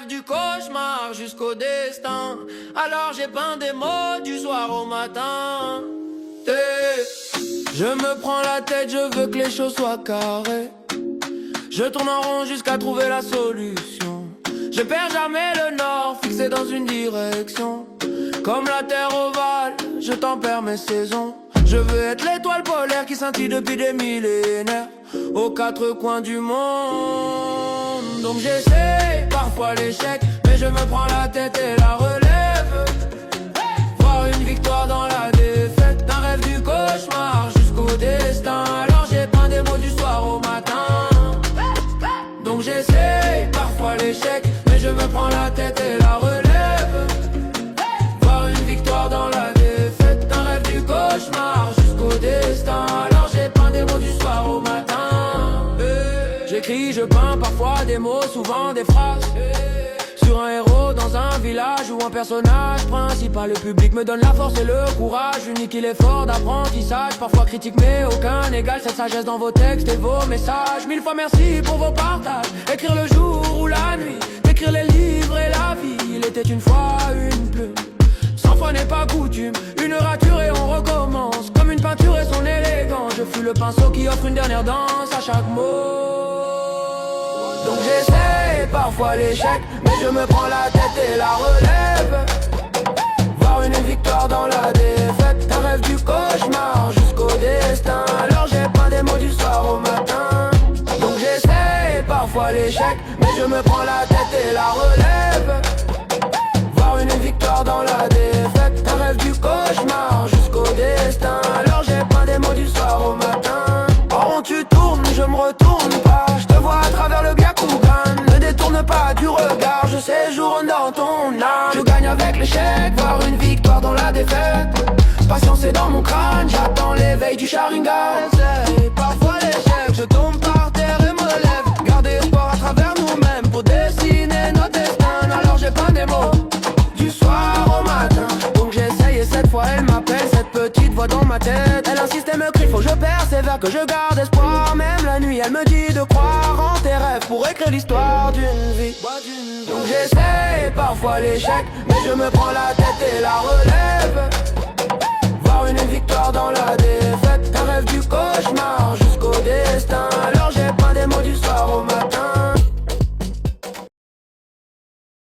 rêve du cauchemar jusqu'au destin. Alors j'ai peint des mots du soir au matin. Je me prends la tête, je veux que les choses soient carrées. Je tourne en rond jusqu'à trouver la solution. Je perds jamais le nord, fixé dans une direction. Comme la terre ovale, je tempère mes saisons. Je veux être l'étoile polaire qui scintille depuis des millénaires, aux quatre coins du monde. Donc j'essaie parfois l'échec, mais je me prends la tête et la relève. Voir une victoire dans la défaite, d'un rêve du cauchemar jusqu'au destin. Alors j'ai peint des mots du soir au matin. Donc j'essaie parfois l'échec, mais je me prends la tête et la relève. Voir une victoire dans la défaite, d'un rêve du cauchemar jusqu'au destin. Alors j'ai peint des mots du soir au matin. J'écris, je peins parfois des mots, souvent des phrases. Sur un héros dans un village ou un personnage principal. Le public me donne la force et le courage, unique et l'effort d'apprentissage. Parfois critique mais aucun n'égale cette sagesse dans vos textes et vos messages. Mille fois merci pour vos partages. Écrire le jour ou la nuit, écrire les livres et la vie. Il était une fois une plume, 100 fois n'est pas coutume. Une rature et on recommence, comme une peinture et son élégance. Je fus le pinceau qui offre une dernière danse à chaque mot. Donc j'essaie parfois l'échec, mais je me prends la tête et la relève. Voir une victoire dans la défaite, un rêve du cauchemar jusqu'au destin. Alors j'ai peint des mots du soir au matin. Donc j'essaie parfois l'échec, mais je me prends la tête et la relève. Voir une victoire dans la défaite, un rêve du cauchemar jusqu'au destin. Alors j'ai peint des mots du soir au matin. En rond tu tournes, je me retourne pas. Je te vois à travers le Byakugan. Ne détourne pas du regard, je séjourne dans ton âme. Je gagne avec l'échec, voir une victoire dans la défaite. Patience est dans mon crâne, j'attends l'éveil du Sharingan. Et parfois l'échec, je tombe par terre et me lève. Garder espoir à travers nous-mêmes pour dessiner nos destins. Alors j'ai peint des mots du soir au matin. Donc j'essaye et cette fois elle m'appelle, cette petite voix dans ma tête. Elle insiste et me crie, faut que je persévère, que je garde espoir. Même la nuit elle me dit de croire en tes rêves pour écrire l'histoire d'une vie. Donc j'essaye parfois l'échec, mais je me prends la tête et la relève.